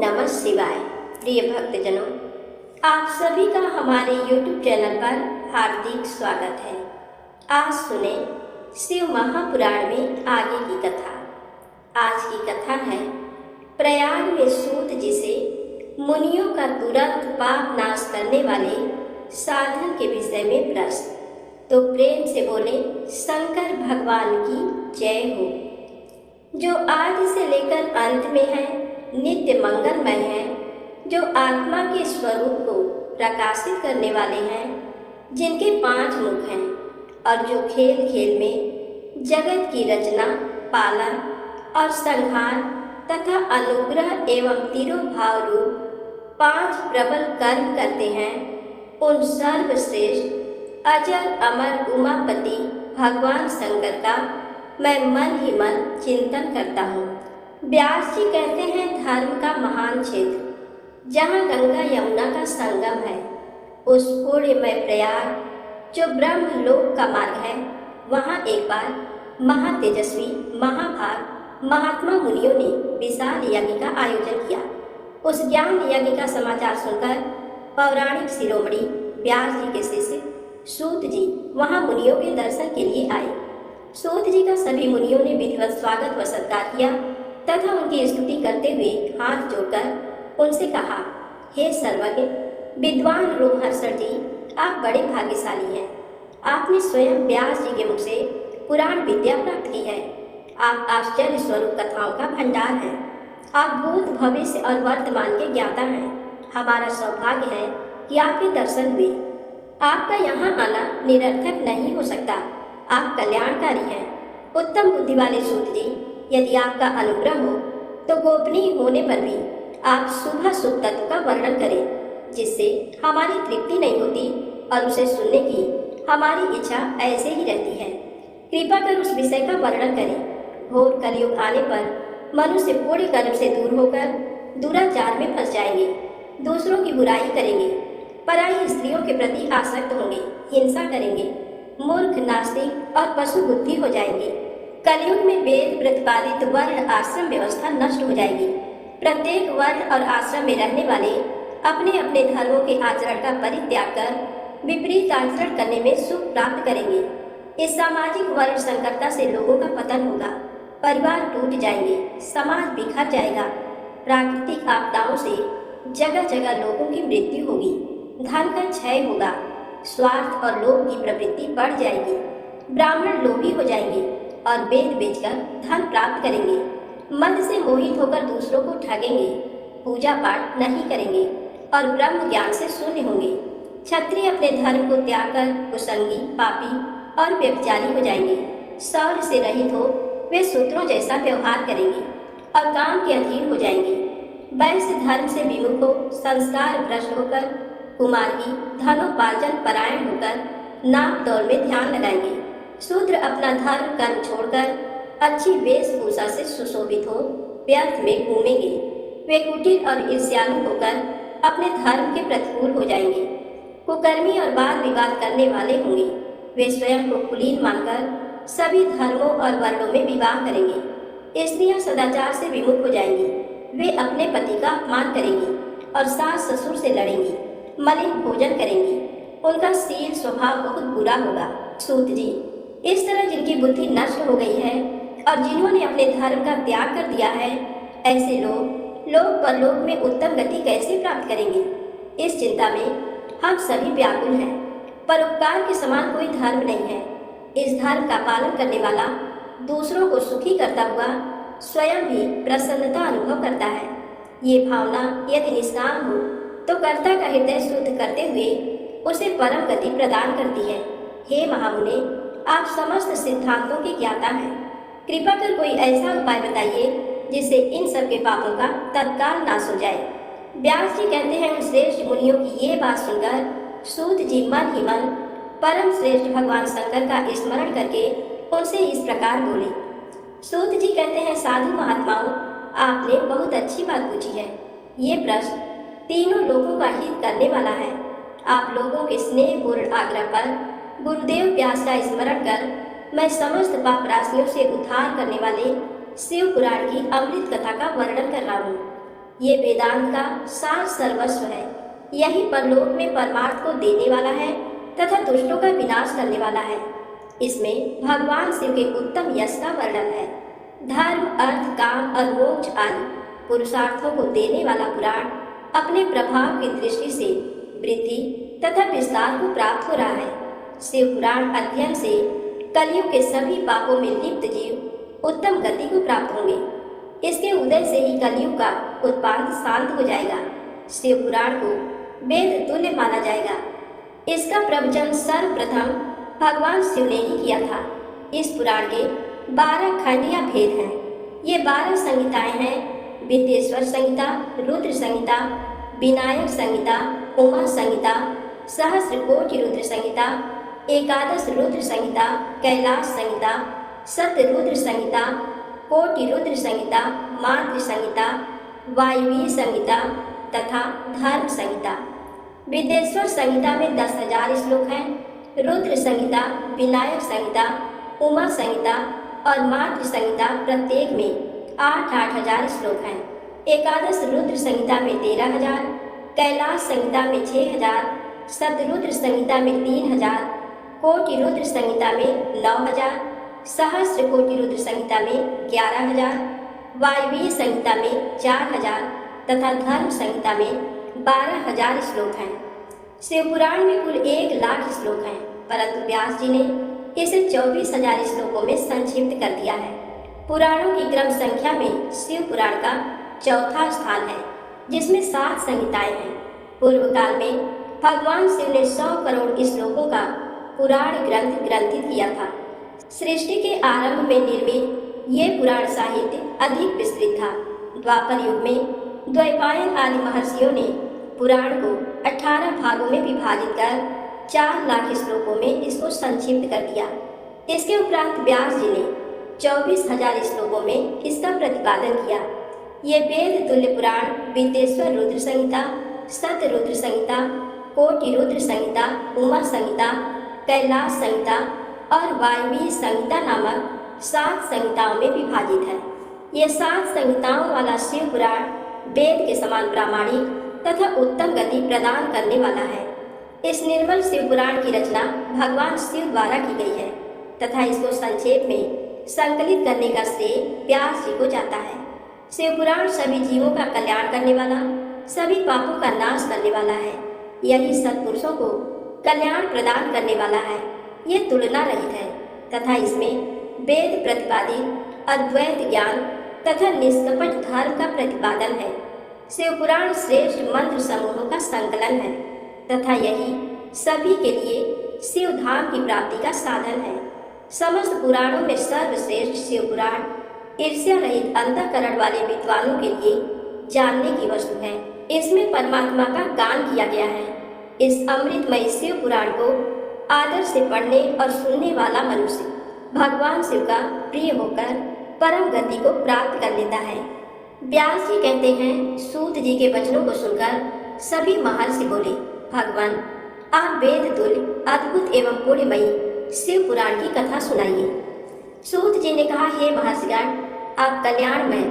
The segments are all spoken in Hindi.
नमः शिवाय। प्रिय भक्तजनों, आप सभी का हमारे YouTube चैनल पर हार्दिक स्वागत है। आज सुने शिव महापुराण में आगे की कथा। आज की कथा है प्रयाग में सूत जी से मुनियों का तुरंत पाप नाश करने वाले साधन के विषय में प्रश्न। तो प्रेम से बोले शंकर भगवान की जय हो। जो आदि से लेकर अंत में है, नित्य मंगलमय है, जो आत्मा के स्वरूप को प्रकाशित करने वाले हैं, जिनके 5 मुख हैं और जो खेल खेल में जगत की रचना, पालन और संहार तथा अनुग्रह एवं तिरोभाव रूप 5 प्रबल कर्म करते हैं, उन सर्वश्रेष्ठ अजर अमर उमापति भगवान शंकर का मैं मन ही मन चिंतन करता हूँ। व्यास जी कहते हैं धर्म का महान क्षेत्र जहाँ गंगा यमुना का संगम है, उस पुण्यमय प्रयाग जो ब्रह्म लोक का मार्ग है, वहाँ एक बार महातेजस्वी महाभाग महात्मा मुनियों ने विशाल यज्ञ का आयोजन किया। उस ज्ञान यज्ञ का समाचार सुनकर पौराणिक शिरोमणि व्यास जी के शिष्य सूत जी वहाँ मुनियों के दर्शन के लिए आए। सूत जी का सभी मुनियों ने विधिवत स्वागत व सत्कार किया तथा उनकी स्तुति करते हुए हाथ जोड़कर उनसे कहा, हे सर्वज्ञ विद्वान रोमहर्षण जी, आप बड़े भाग्यशाली हैं। आपने स्वयं व्यास जी के मुख से पुराण विद्या प्राप्त की है। आप आश्चर्य स्वरूप कथाओं का भंडार हैं। आप भूत भविष्य और वर्तमान के ज्ञाता हैं। हमारा सौभाग्य है कि आपके दर्शन हुए। आपका यहाँ आना निरर्थक नहीं हो सकता। आप कल्याणकारी हैं। उत्तम बुद्धि वाले सूत जी, यदि आपका अनुग्रह हो तो गोपनीय होने पर भी आप शुभ तत्व का वर्णन करें, जिससे हमारी तृप्ति नहीं होती और उसे सुनने की हमारी इच्छा ऐसे ही रहती है। कृपा कर उस विषय का वर्णन करें। घोर कलयुग आने पर मनुष्य पूर्ण कर्म से दूर होकर दुराचार में फंस जाएंगे, दूसरों की बुराई करेंगे, पराई स्त्रियों के प्रति आसक्त होंगे, हिंसा करेंगे, मूर्ख नास्तिक और पशु बुद्धि हो जाएंगे। कलयुग में वेद प्रतिपादित वर्ण आश्रम व्यवस्था नष्ट हो जाएगी। प्रत्येक वर्ण और आश्रम में रहने वाले अपने अपने धर्मों के आचरण का परित्याग कर विपरीत आचरण करने में सुख प्राप्त करेंगे। इस सामाजिक वर्ण संकरता से लोगों का पतन होगा, परिवार टूट जाएंगे, समाज बिखर जाएगा, प्राकृतिक आपदाओं से जगह जगह लोगों की मृत्यु होगी, धन का क्षय होगा, स्वार्थ और लोभ की प्रवृत्ति बढ़ जाएगी, ब्राह्मण लोभी हो जाएंगे और वेद बेचकर धन प्राप्त करेंगे, मद से मोहित होकर दूसरों को ठगेंगे, पूजा पाठ नहीं करेंगे और ब्रह्म ज्ञान से शून्य होंगे। क्षत्रिय अपने धर्म को त्याग कर कुसंगी, पापी और व्यभिचारी हो जाएंगे। शौर्य से रहित हो वे शूद्रों जैसा व्यवहार करेंगे और काम के अधीन हो जाएंगे। वैश्य धर्म से विमुख हो संस्कार भ्रष्ट होकर कुमार्गी धनोपार्जन परायण होकर नाप तौल में ध्यान लगाएंगे। शूद्र अपना धर्म कर्म छोड़कर अच्छी वेशभूषा से सुशोभित हो व्यर्थ में घूमेंगे। वे कुटिल और ईर्ष्यालु होकर अपने धर्म के प्रतिकूल हो जाएंगे। कुकर्मी और वाद विवाद करने वाले होंगे। वे स्वयं को कुलीन मानकर सभी धर्मों और वर्णों में विवाह करेंगे। स्त्रियां सदाचार से विमुख हो जाएंगी। वे अपने पति का अपमान करेंगी और सास ससुर से लड़ेंगी, मलिन भोजन करेंगी। उनका शील स्वभाव बहुत बुरा होगा। सूत जी, इस तरह जिनकी बुद्धि नष्ट हो गई है और जिन्होंने अपने धर्म का त्याग कर दिया है, ऐसे लोग लोक परलोक में उत्तम गति कैसे प्राप्त करेंगे? इस चिंता में हम सभी व्याकुल हैं। परोपकार के समान कोई धर्म नहीं है। इस धर्म का पालन करने वाला दूसरों को सुखी करता हुआ स्वयं भी प्रसन्नता अनुभव करता है। ये भावना यदि निष्काम हो तो कर्ता का हृदय शुद्ध करते हुए उसे परम गति प्रदान करती है। हे महामुने, आप समस्त सिद्धांतों के ज्ञाता हैं। कृपा कर कोई ऐसा उपाय बताइए जिससे इन सब के पापों का तत्काल नाश हो जाए। व्यास जी कहते हैं, उन श्रेष्ठ मुनियों की ये बात सुनकर सूत जी मन ही मन परम श्रेष्ठ भगवान शंकर का स्मरण करके उनसे इस प्रकार बोले। सूत जी कहते हैं, साधु महात्माओं, आपने बहुत अच्छी बात पूछी है। ये प्रश्न तीनों लोगों का हित करने वाला है। आप लोगों के स्नेहपूर्ण आग्रह पर गुरुदेव व्यास का स्मरण कर मैं समस्त पाप राशियों से उद्धार करने वाले शिव पुराण की अमृत कथा का वर्णन कर रहा हूँ। ये वेदांत का सार सर्वस्व है। यही परलोक में परमार्थ को देने वाला है तथा दुष्टों का विनाश करने वाला है। इसमें भगवान शिव के उत्तम यश का वर्णन है। धर्म, अर्थ, काम और मोक्ष आदि पुरुषार्थों को देने वाला पुराण अपने प्रभाव की दृष्टि से वृद्धि तथा विस्तार को प्राप्त हो रहा है। शिव पुराण अध्ययन से कलयुग के सभी पापों में लिप्त जीव उत्तम गति को प्राप्त होंगे। इसके उदय से ही कलयुग का उत्पात शांत हो जाएगा। शिव पुराण को वेद तुल्य माना जाएगा। इसका प्रवचन सर्वप्रथम भगवान शिव ने ही किया था। इस पुराण के 12 खंड या भेद हैं। ये 12 संहिताएं हैं: विद्येश्वर संहिता, रुद्र संहिता, विनायक संहिता, उमा संहिता, सहस्रकोटि रुद्र संहिता, एकादश रुद्र संहिता, कैलाश संहिता, सत्य रुद्र संहिता, कोटि रुद्र संहिता, मातृ संहिता, वायवीय संहिता तथा धर्म संहिता। विद्येश्वर संहिता में 10,000 श्लोक हैं। रुद्र संहिता, विनायक संहिता, उमा संहिता और मातृ संहिता प्रत्येक में 8-8 हजार श्लोक हैं। एकादश रुद्र संहिता में 13,000, कैलाश संहिता में 6,000, सतरुद्र संहिता में 3,000, कोटि रुद्र संहिता में 9,000, सहस्र कोटि रुद्र संहिता में 11,000, वायवीय संहिता में 4,000 तथा धर्म संहिता में 12,000 श्लोक हैं। शिव पुराण में कुल 1 लाख श्लोक हैं, परंतु व्यास जी ने इसे 24,000 श्लोकों में संक्षिप्त कर दिया है। पुराणों की क्रम संख्या में शिव पुराण का चौथा स्थान है, जिसमें 7 संहिताएं हैं। पूर्व काल में भगवान शिव ने 100 करोड़ श्लोकों का पुराण ग्रंथ ग्रंथित किया था। सृष्टि के आरंभ में निर्मित ये पुराण साहित्य अधिक विस्तृत था। द्वापर युग में द्वैपायन आदि महर्षियों ने पुराण को 18 भागों में विभाजित कर 4 लाख श्लोकों में इसको संक्षिप्त कर दिया। इसके उपरांत व्यास जी ने 24,000 श्लोकों में इसका प्रतिपादन किया। ये वेद तुल्य पुराण विद्येश्वर रुद्र संहिता, सत्य रुद्र संहिता, कोटि रुद्र संहिता, उमा संहिता, कैलाश संहिता और वायवीय संहिता नामक 7 संहिताओं में विभाजित है। ये 7 संहिताओं वाला शिव पुराण वेद के समान प्रामाणिक तथा उत्तम गति प्रदान करने वाला है। इस निर्मल शिव पुराण की रचना भगवान शिव द्वारा की गई है तथा इसको संक्षेप में संकलित करने का श्रेय व्यास जी को जाता है। शिव पुराण सभी जीवों का कल्याण करने वाला, सभी पापों का नाश करने वाला है। यही सत्पुरुषों को कल्याण प्रदान करने वाला है। ये तुलना रहित है तथा इसमें वेद प्रतिपादित अद्वैत ज्ञान तथा निष्कपट धर्म का प्रतिपादन है। शिव पुराण श्रेष्ठ मंत्र समूहों का संकलन है तथा यही सभी के लिए शिव धाम की प्राप्ति का साधन है। समस्त पुराणों में सर्वश्रेष्ठ शिव पुराण ईर्ष्या रहित अंतःकरण वाले विद्वानों के लिए जानने की वस्तु है। इसमें परमात्मा का गान किया गया है। इस अमृतमय शिव पुराण को आदर से पढ़ने और सुनने वाला मनुष्य भगवान शिव का प्रिय होकर परम गति को प्राप्त कर लेता है। व्यास जी कहते हैं, सूत जी के वचनों को सुनकर सभी महर्षि बोले, भगवान आप वेद तुल्य अद्भुत एवं पुण्यमयी शिव पुराण की कथा सुनाइए। सूत जी ने कहा, हे महर्षिगण, आप कल्याणमय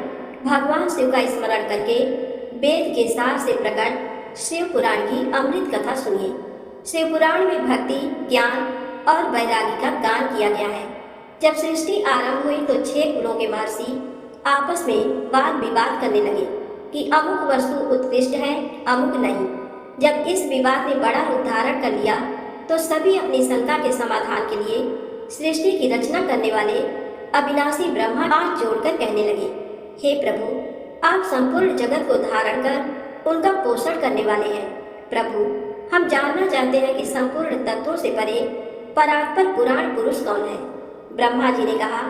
भगवान शिव का स्मरण करके वेद के सार से प्रकट शिव पुराण की अमृत कथा सुनिए। शिव पुराण में भक्ति, ज्ञान और वैराग्य का गान किया गया है। जब सृष्टि आरंभ हुई तो 6 कुलों के महर्षि आपस में वाद विवाद करने लगे कि अमुक वस्तु उत्कृष्ट है, अमुक नहीं। जब इस विवाद ने बड़ा रूप धारण कर लिया तो सभी अपनी शंका के समाधान के लिए सृष्टि की रचना करने वाले अविनाशी ब्रह्मा हाथ जोड़कर कहने लगे, हे प्रभु, आप संपूर्ण जगत को धारण कर उनका पोषण करने वाले हैं। प्रभु, हम जानना चाहते हैं कि संपूर्ण तत्वों से परे परात्पर पुराण पुरुष कौन है। ब्रह्मा जी ने कहा,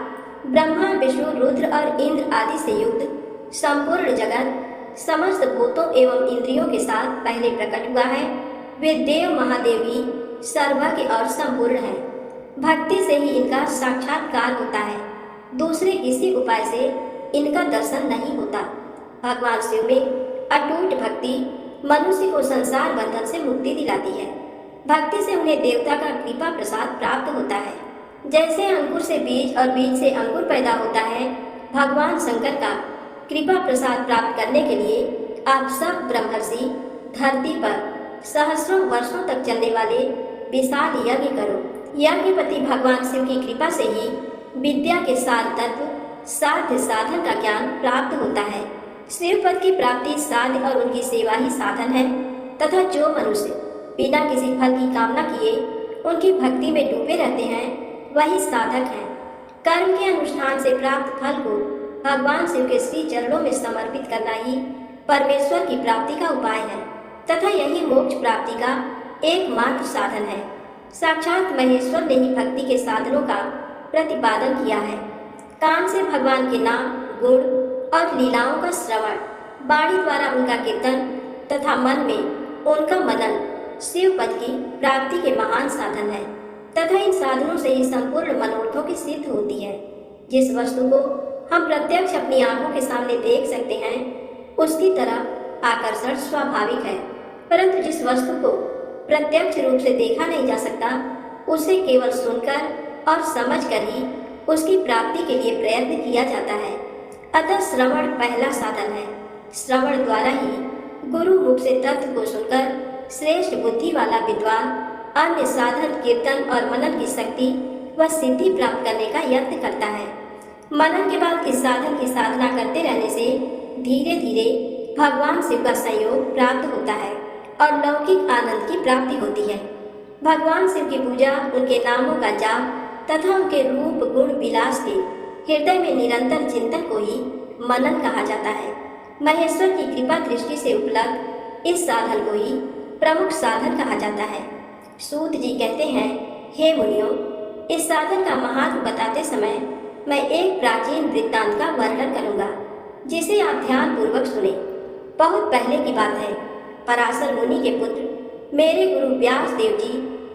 ब्रह्मा, विष्णु, रुद्र और इंद्र आदि से युक्त संपूर्ण जगत समस्त भूतों एवं इंद्रियों के साथ पहले प्रकट हुआ है। वे देव महादेव ही सर्वज्ञ और संपूर्ण है। भक्ति से ही इनका साक्षात्कार होता है, दूसरे किसी उपाय से इनका दर्शन नहीं होता। भगवान शिव में अटूट भक्ति मनुष्य को संसार बंधन से मुक्ति दिलाती है। भक्ति से उन्हें देवता का कृपा प्रसाद प्राप्त होता है। जैसे अंकुर से बीज और बीज से अंकुर पैदा होता है, भगवान शंकर का कृपा प्रसाद प्राप्त करने के लिए आप सब ब्रह्मर्षि धरती पर सहस्रों वर्षों तक चलने वाले विशाल यज्ञ करो। यज्ञपति भगवान शिव की कृपा से ही विद्या के सार तत्व साध्य साधन का ज्ञान प्राप्त होता है। शिव पद की प्राप्ति साध्य और उनकी सेवा ही साधन है तथा जो मनुष्य बिना किसी फल की कामना किए उनकी भक्ति में डूबे रहते हैं वही साधक हैं। कर्म के अनुष्ठान से प्राप्त फल को भगवान शिव के श्री चरणों में समर्पित करना ही परमेश्वर की प्राप्ति का उपाय है तथा यही मोक्ष प्राप्ति का एकमात्र साधन है। साक्षात महेश्वर ने ही भक्ति के साधनों का प्रतिपादन किया है। कान से भगवान के नाम गुण और लीलाओं का श्रवण, वाणी द्वारा उनका कीर्तन तथा मन में उनका मनन शिव पद की प्राप्ति के महान साधन है तथा इन साधनों से ही संपूर्ण मनोरथों की सिद्ध होती है। जिस वस्तु को हम प्रत्यक्ष अपनी आंखों के सामने देख सकते हैं उसकी तरफ आकर्षण स्वाभाविक है, परंतु जिस वस्तु को प्रत्यक्ष रूप से देखा नहीं जा सकता उसे केवल सुनकर और समझकर ही उसकी प्राप्ति के लिए प्रयत्न किया जाता है। अतः श्रवण पहला साधन है। श्रवण द्वारा ही गुरु मुख से तत्व को सुनकर श्रेष्ठ बुद्धि वाला विद्वान अन्य साधन कीर्तन और मनन की शक्ति व सिद्धि प्राप्त करने का यत्न करता है। मनन के बाद इस साधन की साधना करते रहने से धीरे धीरे भगवान शिव का संयोग प्राप्त होता है और लौकिक आनंद की प्राप्ति होती है। भगवान शिव की पूजा, उनके नामों का जाप तथा उनके रूप गुण विलास के हृदय में निरंतर चिंतन को ही मनन कहा जाता है। महेश्वर की कृपा दृष्टि से उपलब्ध इस साधन को ही प्रमुख साधन कहा जाता है। सूत जी कहते हैं, हे मुनियों, इस साधन का महत्व बताते समय मैं एक प्राचीन वृत्तांत का वर्णन करूंगा जिसे आप ध्यान पूर्वक सुने। बहुत पहले की बात है। पराशर मुनि के पुत्र मेरे गुरु व्यास देव जी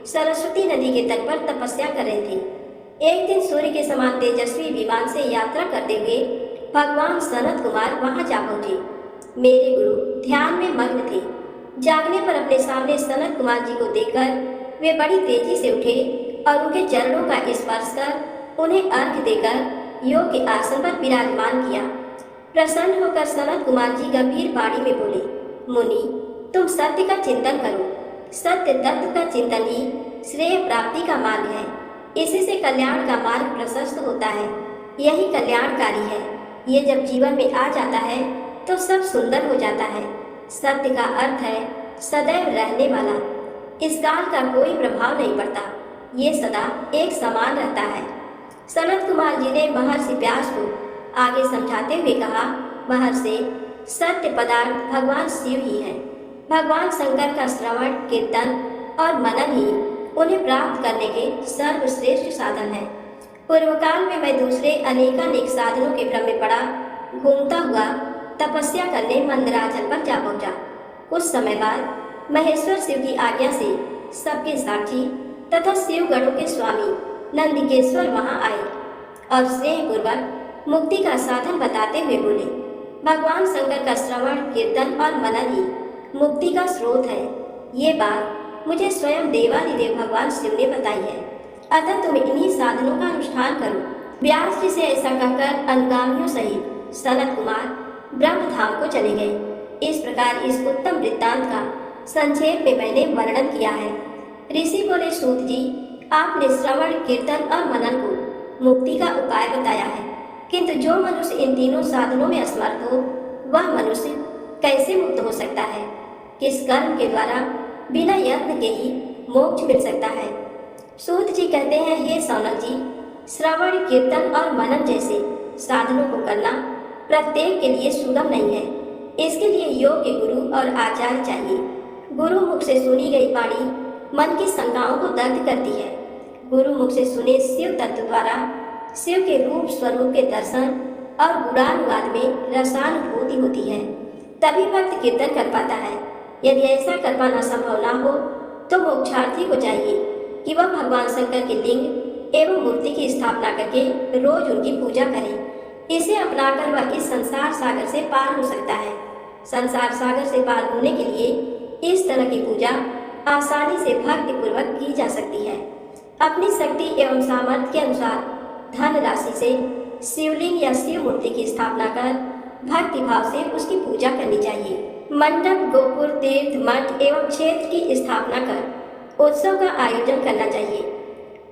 सरस्वती नदी के तट पर तपस्या कर रहे थे। एक दिन सूर्य के समान तेजस्वी विमान से यात्रा करते हुए भगवान सनत कुमार वहां जा पहुंचे। मेरे गुरु ध्यान में मग्न थे। जागने पर अपने सामने सनत कुमार जी को देखकर वे बड़ी तेजी से उठे और उनके चरणों का स्पर्श कर उन्हें अर्घ्य देकर योग के आसन पर विराजमान किया। प्रसन्न होकर सनत कुमार जी गंभीर वाणी में बोले, मुनि, तुम सत्य का चिंतन करो। सत्य तत्व का चिंतन ही श्रेय प्राप्ति का मार्ग है। इसी से कल्याण का मार्ग प्रशस्त होता है। यही कल्याणकारी है। ये जब जीवन में आ जाता है तो सब सुंदर हो जाता है। सत्य का अर्थ है सदैव रहने वाला। इस काल का कोई प्रभाव नहीं पड़ता। ये सदा एक समान रहता है। सनत कुमार जी ने महर्षि व्यास को आगे समझाते हुए कहा, महर्षि, सत्य पदार्थ भगवान शिव ही है। भगवान शंकर का श्रवण कीर्तन और मनन ही उन्हें प्राप्त करने के सर्वश्रेष्ठ साधन है। पूर्व काल में मैं दूसरे अनेकानेक साधनों के भ्रम में पड़ा घूमता हुआ तपस्या करने मंदराचल पर जा पहुंचा। कुछ समय बाद महेश्वर शिव की आज्ञा से सबके साक्षी तथा शिवगणों के स्वामी नंदिकेश्वर वहां आए और स्नेहपूर्वक मुक्ति का साधन बताते हुए बोले, भगवान शंकर का श्रवण कीर्तन और मनन ही मुक्ति का स्रोत है। ये बात मुझे स्वयं देवादिदेव भगवान शिव ने बताई है। अतः तुम इन्हीं साधनों का अनुष्ठान करो। व्यास जी से ऐसा कहकर अनुगामियों सहित सनत कुमार ब्रह्म धाम को चले गए। इस प्रकार इस उत्तम वृत्तांत का संक्षेप में मैंने वर्णन किया है। ऋषि बोले, सूत जी, आपने श्रवण कीर्तन और मनन को मुक्ति का उपाय बताया है, किंतु जो मनुष्य इन तीनों साधनों में असमर्थ हो वह मनुष्य कैसे मुक्त हो सकता है? किस कर्म के द्वारा बिना यत्न के ही मोक्ष मिल सकता है? सूत जी कहते हैं, हे सौनक जी, श्रवण कीर्तन और मनन जैसे साधनों को करना प्रत्येक के लिए सुगम नहीं है। इसके लिए योग्य गुरु और आचार्य चाहिए। गुरु मुख से सुनी गई वाणी मन की शंकाओं को दग्ध करती है। गुरु मुख से सुने शिव तत्व द्वारा शिव के रूप स्वरूप के दर्शन और गुणानुवाद में रसानुभूति होती है। तभी भक्त कीर्तन कर पाता है। यदि ऐसा कर पाना संभव न हो तो मोक्षार्थी को चाहिए कि वह भगवान शंकर के लिंग एवं मूर्ति की स्थापना करके रोज उनकी पूजा करे। इसे अपनाकर वह इस संसार सागर से पार हो सकता है। संसार सागर से पार होने के लिए इस तरह की पूजा आसानी से भक्ति पूर्वक की जा सकती है। अपनी शक्ति एवं सामर्थ्य के अनुसार धन राशि से शिवलिंग या शिव मूर्ति की स्थापना कर भक्ति भाव से उसकी पूजा करनी चाहिए। मंडप, गोपुर, तीर्थ, मठ एवं क्षेत्र की स्थापना कर उत्सव का आयोजन करना चाहिए।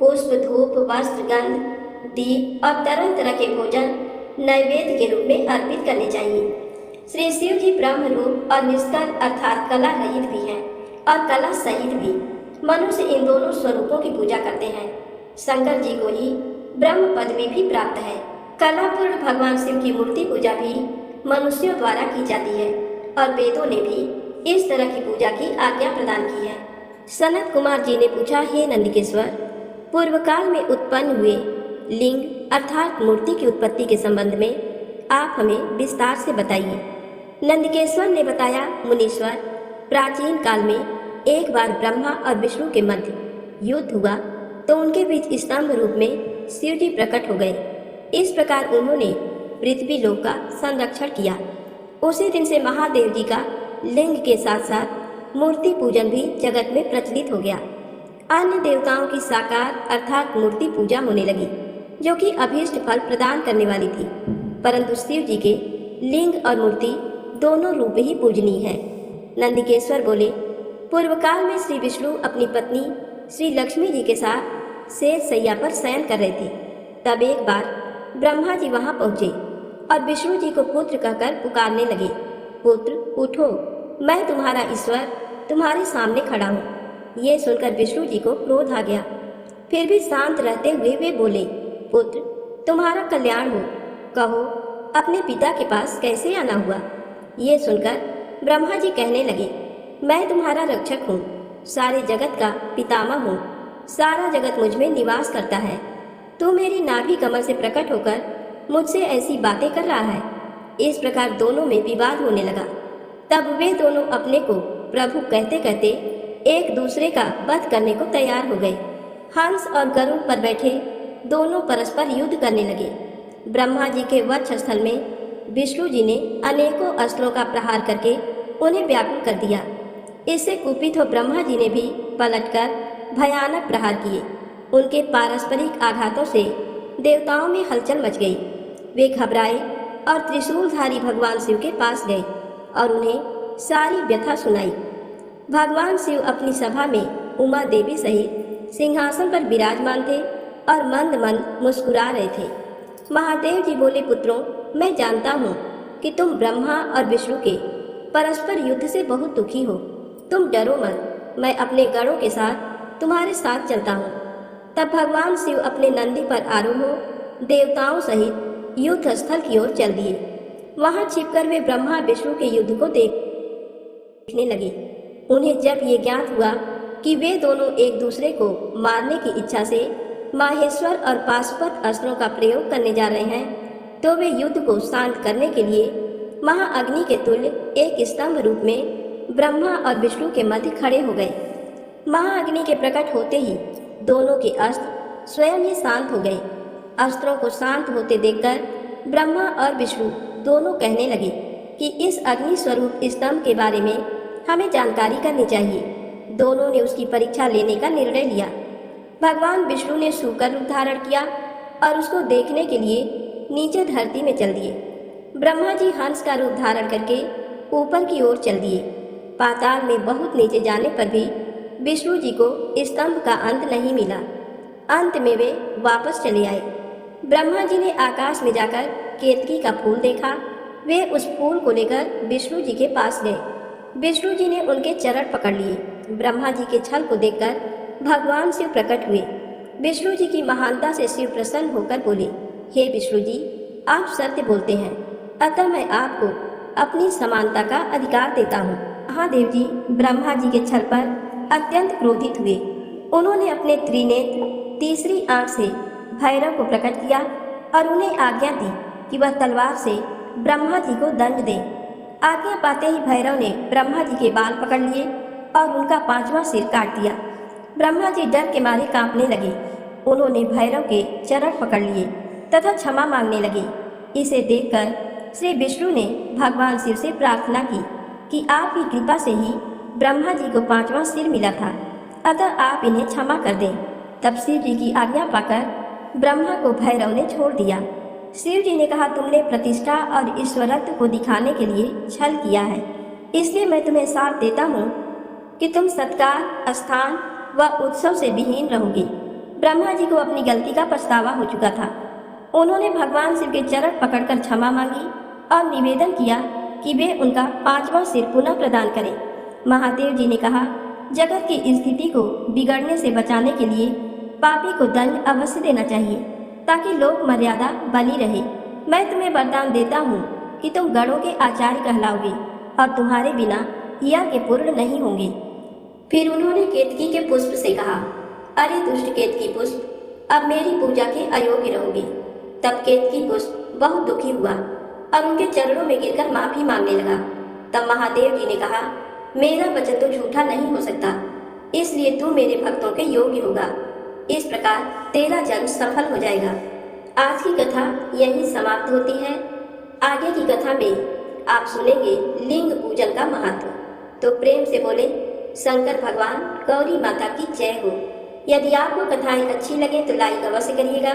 पुष्प, धूप, वस्त्र, गंध, दीप और तरह तरह के भोजन नैवेद्य के रूप में अर्पित करने चाहिए। श्री शिव जी ब्रह्म रूप और निष्कल अर्थात कला रहित भी हैं और कला सहित भी। मनुष्य इन दोनों स्वरूपों की पूजा करते हैं। शंकर जी को ही ब्रह्म पदवी भी प्राप्त है। कलापूर्ण भगवान शिव की मूर्ति पूजा भी मनुष्यों द्वारा की जाती है और वेदों ने भी इस तरह की पूजा की आज्ञा प्रदान की है। सनत कुमार जी ने पूछा, हे नंदिकेश्वर, पूर्व काल में उत्पन्न हुए लिंग अर्थात मूर्ति की उत्पत्ति के संबंध में आप हमें विस्तार से बताइए। नंदिकेश्वर ने बताया, मुनीश्वर, प्राचीन काल में एक बार ब्रह्मा और विष्णु के मध्य युद्ध हुआ तो उनके बीच स्तंभ रूप में शिव जी प्रकट हो गए। इस प्रकार उन्होंने पृथ्वी लोक का संरक्षण किया। उसी दिन से महादेव जी का लिंग के साथ साथ मूर्ति पूजन भी जगत में प्रचलित हो गया। अन्य देवताओं की साकार अर्थात मूर्ति पूजा होने लगी, जो कि अभीष्ट फल प्रदान करने वाली थी, परंतु शिव जी के लिंग और मूर्ति दोनों रूप ही पूजनीय है। नंदिकेश्वर बोले, पूर्व काल में श्री विष्णु अपनी पत्नी श्री लक्ष्मी जी के साथ शेर सैया पर शयन कर रहे थे। तब एक बार ब्रह्मा जी वहां पहुंचे और विष्णु जी को पुत्र कहकर पुकारने लगे, पुत्र उठो, मैं तुम्हारा ईश्वर तुम्हारे सामने खड़ा हूँ। ये सुनकर विष्णु जी को क्रोध आ गया। फिर भी शांत रहते हुए वे बोले, पुत्र तुम्हारा कल्याण हो, कहो अपने पिता के पास कैसे आना हुआ। ये सुनकर ब्रह्मा जी कहने लगे, मैं तुम्हारा रक्षक हूँ, सारे जगत का पितामह हूँ, सारा जगत मुझ में निवास करता है। तू मेरी नाभि कमल से प्रकट होकर मुझसे ऐसी बातें कर रहा है। इस प्रकार दोनों में विवाद होने लगा। तब वे दोनों अपने को प्रभु कहते कहते एक दूसरे का वध करने को तैयार हो गए। हंस और गरुड़ पर बैठे दोनों परस्पर युद्ध करने लगे। ब्रह्मा जी के वक्षस्थल में विष्णु जी ने अनेकों अस्त्रों का प्रहार करके उन्हें व्याकुल कर दिया। इससे कुपित हो ब्रह्मा जी ने भी पलटकर भयानक प्रहार किए। उनके पारस्परिक आघातों से देवताओं में हलचल मच गई। वे घबराए और त्रिशूलधारी भगवान शिव के पास गए और उन्हें सारी व्यथा सुनाई। भगवान शिव अपनी सभा में उमा देवी सहित सिंहासन पर विराजमान थे और मंद मंद मुस्कुरा रहे थे। महादेव जी बोले, पुत्रों, मैं जानता हूँ कि तुम ब्रह्मा और विष्णु के परस्पर युद्ध से बहुत दुखी हो। तुम डरो मत, मैं अपने गणों के साथ तुम्हारे साथ चलता हूँ। तब भगवान शिव अपने नंदी पर आरूढ़ हो देवताओं सहित युद्ध स्थल की ओर चल दिए। वहां छिपकर वे ब्रह्मा विष्णु के युद्ध को देखने लगे। उन्हें जब ये ज्ञात हुआ कि वे दोनों एक दूसरे को मारने की इच्छा से माहेश्वर और पाशुपत अस्त्रों का प्रयोग करने जा रहे हैं, तो वे युद्ध को शांत करने के लिए महाअग्नि के तुल्य एक स्तंभ रूप में ब्रह्मा और विष्णु के मध्य खड़े हो गए। महाअग्नि के प्रकट होते ही दोनों के अस्त्र स्वयं ही शांत हो गए। अस्त्रों को शांत होते देखकर ब्रह्मा और विष्णु दोनों कहने लगे कि इस अग्नि स्वरूप स्तंभ के बारे में हमें जानकारी करनी चाहिए। दोनों ने उसकी परीक्षा लेने का निर्णय लिया। भगवान विष्णु ने शूकर रूप धारण किया और उसको देखने के लिए नीचे धरती में चल दिए। ब्रह्मा जी हंस का रूप धारण करके ऊपर की ओर चल दिए। पाताल में बहुत नीचे जाने पर भी विष्णु जी को स्तंभ का अंत नहीं मिला। अंत में वे वापस चले आए। ब्रह्मा जी ने आकाश में जाकर केतकी का फूल देखा। वे उस फूल को लेकर विष्णु जी के पास गए। विष्णु जी ने उनके चरण पकड़ लिए। ब्रह्मा जी के छल को देखकर भगवान शिव प्रकट हुए। विष्णु जी की महानता से शिव प्रसन्न होकर बोले, हे विष्णु जी, आप सत्य बोलते हैं, अतः मैं आपको अपनी समानता का अधिकार देता हूँ। महादेव जी ब्रह्मा जी के छल पर अत्यंत क्रोधित हुए। उन्होंने अपने त्रिनेत्र तीसरी आंख से भैरव को प्रकट किया और उन्हें आज्ञा दी कि वह तलवार से ब्रह्मा जी को दंड दें। आज्ञा पाते ही भैरव ने ब्रह्मा जी के बाल पकड़ लिए और उनका 5वां सिर काट दिया। ब्रह्मा जी डर के मारे कांपने लगे। उन्होंने भैरव के चरण पकड़ लिए तथा क्षमा मांगने लगे। इसे देखकर श्री विष्णु ने भगवान शिव से प्रार्थना की कि आपकी कृपा से ही ब्रह्मा जी को 5वां सिर मिला था, अतः आप इन्हें क्षमा कर दें। तब शिव जी की आज्ञा पाकर ब्रह्मा को भैरव ने छोड़ दिया। शिव जी ने कहा, तुमने प्रतिष्ठा और ईश्वरत्व को दिखाने के लिए छल किया है, इसलिए मैं तुम्हें साथ देता हूँ कि तुम सत्कार, स्थान व उत्सव से विहीन रहोगे। ब्रह्मा जी को अपनी गलती का पछतावा हो चुका था। उन्होंने भगवान शिव के चरण पकड़कर क्षमा मांगी और निवेदन किया कि वे उनका 5वां सिर पुनः प्रदान करें। महादेव जी ने कहा, जगत की स्थिति को बिगड़ने से बचाने के लिए पापी को दंड अवश्य देना चाहिए ताकि लोक मर्यादा बनी रहे। मैं तुम्हें वरदान देता हूँ कि तुम गणों के आचार्य कहलाओगे और तुम्हारे बिना यज्ञ पूर्ण नहीं होंगे। फिर उन्होंने केतकी के पुष्प से कहा, अरे दुष्ट केतकी पुष्प, अब मेरी पूजा के अयोग्य रहोगे। तब केतकी पुष्प बहुत दुखी हुआ और उनके चरणों में गिरकर माफी मांगने लगा। तब महादेव जी ने कहा, मेरा वचन तो झूठा नहीं हो सकता, इसलिए तू मेरे भक्तों के योग्य होगा। इस प्रकार तेरा जन्म सफल हो जाएगा। आज की कथा यहीं समाप्त होती है। आगे की कथा में आप सुनेंगे लिंग पूजन का महत्व। तो प्रेम से बोले शंकर भगवान, गौरी माता की जय हो। यदि आपको कथाएं अच्छी लगे तो लाइक अवश्य करिएगा।